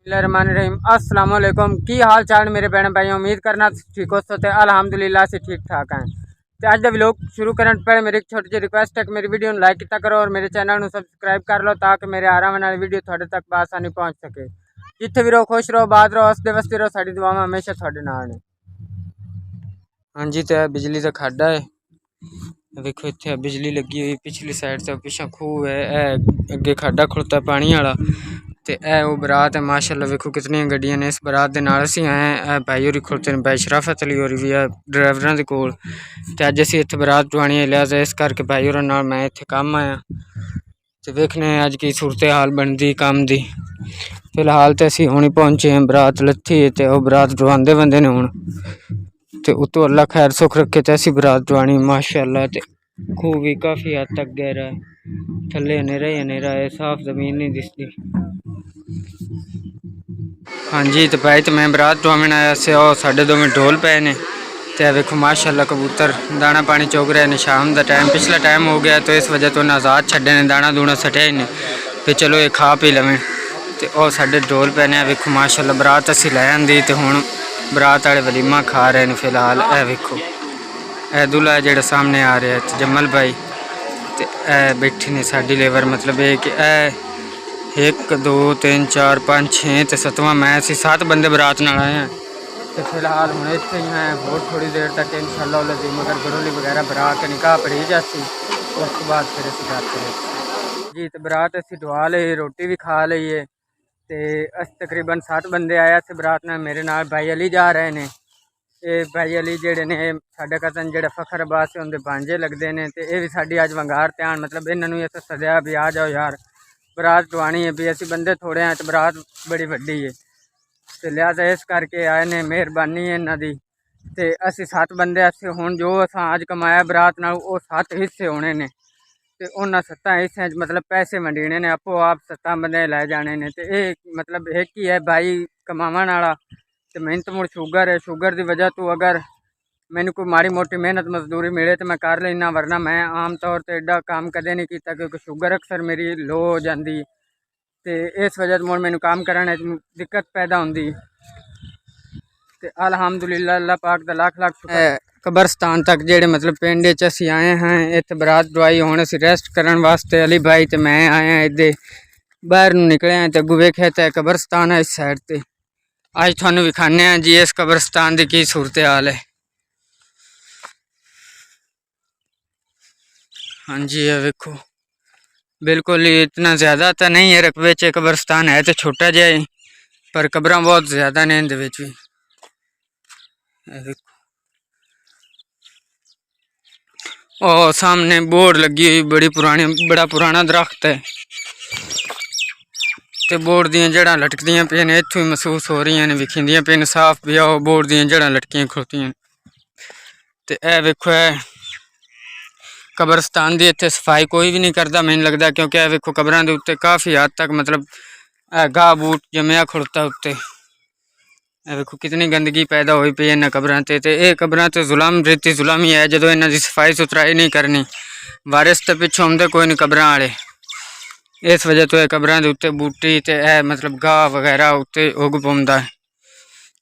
बिस्मिल्लाहिर्रहमानिर्रहीम। अस्सलाम वालेकुम। की हाल चाल मेरे भैन भाई, उम्मीद करना ठीक हो सकते अल्हम्दुलिल्लाह से ठीक ठाक हैं। तो अज का व्लॉग शुरू करने पहले मेरी एक छोटी जी रिक्वेस्ट है कि मेरी वीडियो लाइक किया करो और मेरे चैनल को सब्सक्राइब कर लो ताकि मेरे आने वाली वीडियो थोड़े तक बआसानी पहुँच सके। जिथे भी रहो खुश रहो, बात रहो, हसते वसते रहो, साड़ी दुआवां हमेशा थोड़े नाल ने। हाँ जी, तो बिजली का खाडा है, देखो इतने बिजली लगी हुई, पिछली साइड से पिछा खूह है, अगे खाडा खड़ोता पानी वाला। तो यह वो बरात है, माशाल्लाह वेखो कितनी गड्डियां ने। इस बरात के नाल असीं आए हैं, भाई होरी खड़ोते हैं, भाई शराफत अली होरी भी है ड्राइवरां दे कोल। ते अज असीं इत्थे बरात टवानी है, लिहाजा इस करके भाई होरां नाल मैं इत्थे कम आया। तो वेखने अज की सूरत हाल बनती काम दी। फिलहाल तो असीं हुण पहुंचे हैं, बरात लथी है तो बरात टवांदे बंदे ने हुण। तो उतो अल्लाह खैर सुख रखे तो असीं बरात टवानी माशाल्लाह। ते खूह भी काफ़ी हद तक गहरा है, थल्ले हनेरा ही हनेरा है, साफ जमीन नहीं दिसती। हाँ जी, तो भाई तो मैं बरात टवावन आया से, और साढ़े 2 मिनट ढोल पे ने। तो वेखो माशाल्लाह कबूतर दाना पानी चुग रहे हैं। शाम का टाइम पिछला टाइम हो गया, तो इस वजह तो उन्हें आज़ाद छड्डे ने, दाना दूना सटिया ही नहीं। तो चलो ये खा पी लवें। तो और साढ़े ढोल पे ने, वेखो माशाल्लाह बरात असीं लै आंदी ते हुण बरात वाले वलीमा खा रहे हैं। फिलहाल ए वेखो ए दूल्हा जेड़ा सामने आ रहा है जमल भाई, तो ए बैठी ने साडी लेबर, मतलब ये कि 1 2 3 4 5 6 तो 7वां मैं, 7 बंदे बरात नाल आए हैं। तो फिलहाल हम इतने ही हैं, बहुत थोड़ी देर तक इंशाअल्लाह मगर गरोली वगैरह बरा के निकाह पड़ी जाती, उस बाद फिर असीं घर करें जी। तो बरात असीं डवा ली, रोटी भी खा लीए। तो अस तकरीबन 7 बंदे आया थे बरात में। मेरे नाल भाई अली जा रहे हैं। ये भाई अली जेड़े ने साडे कज़न जेड़ा फखर अब्बास है उनके भांजे लगते हैं। तो ये भी साड़ी अज वंगार त्यान, मतलब इन्होंने अस सद्या भी आ जाओ यार बरात टवानी है भी, असीं बंदे थोड़े हैं तो बरात बड़ी वड्डी है। तो लिहाजा इस करके आए ने, मेहरबानी है इन्हां दी। ते असीं 7 बंदे असीं हुण जो असां अज कमाया बरात नाल वो 7 हिस्से होने ने। तो उन्होंने 7 हिस्सों मतलब पैसे वंडीने ने, आपो आप 7 बंदे लै जाने ने। तो ये मतलब एक ही है भाई कमावन वाला। तो मैंने तो मुड़ शुगर है, शुगर की वजह तो अगर मैंने कोई माड़ी मोटी मेहनत मजदूरी मिले तो मैं कर लेना, वरना मैं आम तौर पर एडा काम कदे नहीं किया क्योंकि शुगर अक्सर मेरी लो हो जाती। तो इस वजह तो मुड़ मैंने काम करने दिक्कत पैदा होंगी। तो अल्हम्दुलिल्लाह अल्लाह पाक दा लाख लाख शुक्र। कब्रस्तान तक जेड़े मतलब पिंड च असीं आए हैं, इत्थे बरात डवाई, हुण असीं रेस्ट करन वास्ते अली भाई तो मैं आए हैं इधे बाहर निकले हैं। तो अगू वेख्या तो कब्रस्तान है इस साइड ते। अज तुहानू विखाने हैं जी इस कब्रस्तान की की सूरत हाल है। हाँ जी, ये वेखो बिल्कुल ही इतना ज़्यादा तो नहीं है रकबे च, कब्रस्तान है तो छोटा जिहा ही, पर कब्रां बहुत ज़्यादा ने इहदे विच भी। और सामने बोर्ड लगी हुई बड़ी पुरानी, बड़ा पुराना दरख्त है। तो बोर्ड दी जड़ां लटकदियां पे ने, इत्थों ही महसूस हो रही ने, विखिंदियां पे ने साफ भी आओ बोर्ड दी जड़ां लटकियां खड़ोतियां। तो यह वेखो है कब्रस्तान की इत्थे सफाई कोई भी नहीं करता मैनूं लगता, क्योंकि यह वेखो कब्रां दे उत्ते काफ़ी हद तक मतलब घाह बूट जमया खड़ोता उत्ते। वेखो कितनी गंदगी पैदा हुई पई इन्हां कब्रां ते। ये कब्रां ते जुलम रीति जुलम ही है, जदों इन्हां दी सफाई सुथराई नहीं करनी। वारिस तो पिछों आउंदे कोई नहीं कब्रां वाले, इस वजह तो कब्रां दे उत्ते बूटी ते मतलब घाह वगैरह उत्ते उग पौंदा है।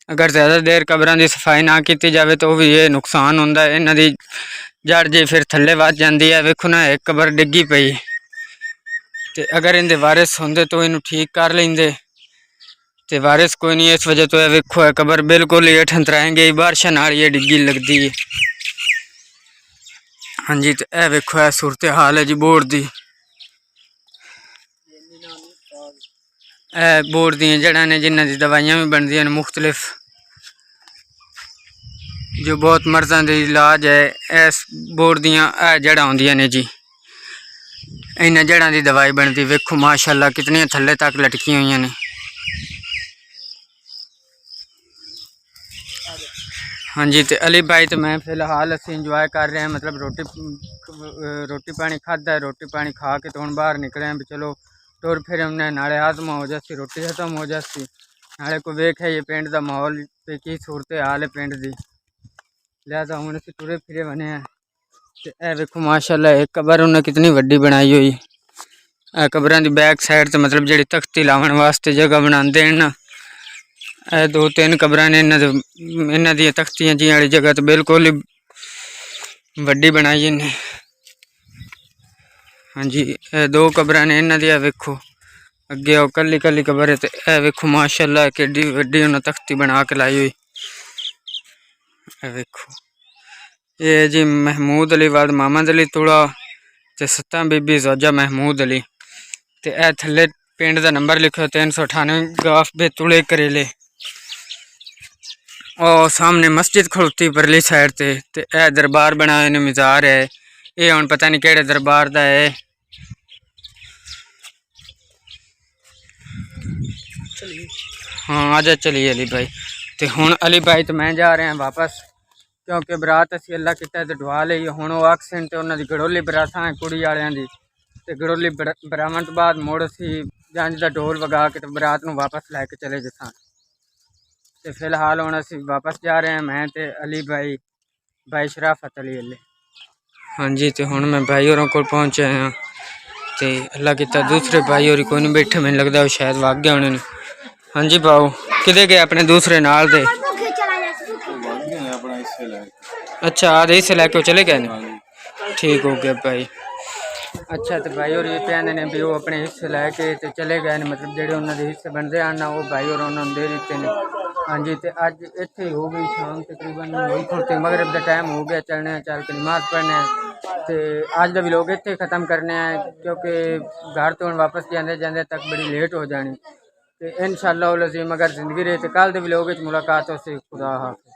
अगर ज़्यादा देर कब्रां की सफाई ना की जाए तो भी ये नुकसान होंदा है, इन्हां दी जड़ जी फिर थल्ले वध जाती है। वेखो ना एक कब्र डिग्गी पई, तो अगर इनके वारिस होंदे तो इनू ठीक कर लेंदे, तो वारिस कोई नहीं। इस वजह तो यह वेखो है कबर बिल्कुल ही हेठ अंतराएंगे, बारिशा नाल ये डिग्गी लगती है। हाँ जी, तो यह वेखो है सूरत हाल है जी बोर्ड दी। बोर्ड दी जड़ां ने जिन्हां दी दवाइयां भी बनदियां ने मुख्तलिफ, जो बहुत मर्ज़ां दे इलाज है। इस बोर्ड दियां जड़ां आउंदियां ने जी, इन्हां जड़ां दी दवाई बनती। वेखो माशाल्लाह कितनियां थल्ले तक लटकी हुई ने। हाँ जी, तो अली भाई तो मैं फिलहाल असीं इंजॉय कर रहे हैं, मतलब रोटी पानी खादा है, रोटी पानी खा के तो हम बाहर निकले हैं भी चलो टुर फिर हमने नाले हाजमा हो जाती, रोटी खत्म हो जाती, नाले को वेख है ये पिंड का माहौल पे की सूरत हाल है पिंड की। लिहाजा हम असीं टुरे फिरे बने हैं। तो यह वेखो माशाल्लाह एक कबर उन्हें कितनी वड्डी बनाई हुई। कब्रां की बैक साइड तो मतलब जी तख्ती लावन वास्ते जगह बनाते हैं ना, ਇਹ दो तीन कब्रां ने इन्हां दी तख्तियां जी वाली जगह तो बिल्कुल ही वड्डी बनाई इन्हें। हाँ जी ये दो कब्रां ने इन्हां दी वेखो अगे वो कली कली कबर है। ए वेखो माशाअल्लाह केडी वड्डी उन्हें तख्ती बना के लाई हुई। वेखो ये जी महमूद अली वाद मोहम्मद अली तुड़ा ते सत्ता बीबी जोजा महमूद अली ते ए थले पिंड दा नंबर लिखो 398 गाफ बेतुले करेले। और सामने मस्जिद खड़ोती परली साइड ते ए दरबार बनाए ने मज़ार है। ये हुण पता नहीं केड़े दरबार दा है। हाँ आजा चलिए अली भाई। तो हुण अली भाई तो मैं जा रहे हैं वापस क्योंकि बरात असी अल्लाह किता ते ढवा ली। हुण वो एक्सीडेंट ते उन्हां दी गड़ोली बरात है कुड़ी वालियां दी ते गड़ोली बरावन तो बाद मुड़ असी जंज दा ढोल वगा के ते बरात नूं वापस लैके चले जसां। तो फिलहाल हुण असी वापस जा रहे हैं मैं ते अली भाई शराफत अली अली। हाँ जी तो हुण मैं भाई होरों कोल पहुँचे हैं तो अल्लाह किता दूसरे भाई होरी कोई नहीं बैठे। मैनूं लगदा वो शायद भाग गए होने। हाँ जी भाऊ किधे गए अपने दूसरे नाल दे? अच्छा आधे हिस्से लैके चले गए ने। ठीक हो गया भाई। अच्छा तो भाई और ये कहते हैं भी वो अपने हिस्से लैके तो चले गए ने मतलब जेडे उन्होंने हिस्से बनते हैं ना वो भाई और उन्होंने दे दिते हैं। हाँ जी तो अज इत्थे हो गई शाम तकरीबन वही खुलते मगरब का टाइम हो गया चलने चल के नमाज पढ़ने तो अज का व्लॉग इत्थे ख़त्म करने हैं क्योंकि घर तो हम वापस जाते जाते तक बड़ी लेट हो जानी। तो इंशाअल्लाह अज़ीम अगर जिंदगी रही तो कल के व्लॉग मुलाकात हो सी। खुदा हाफिज़।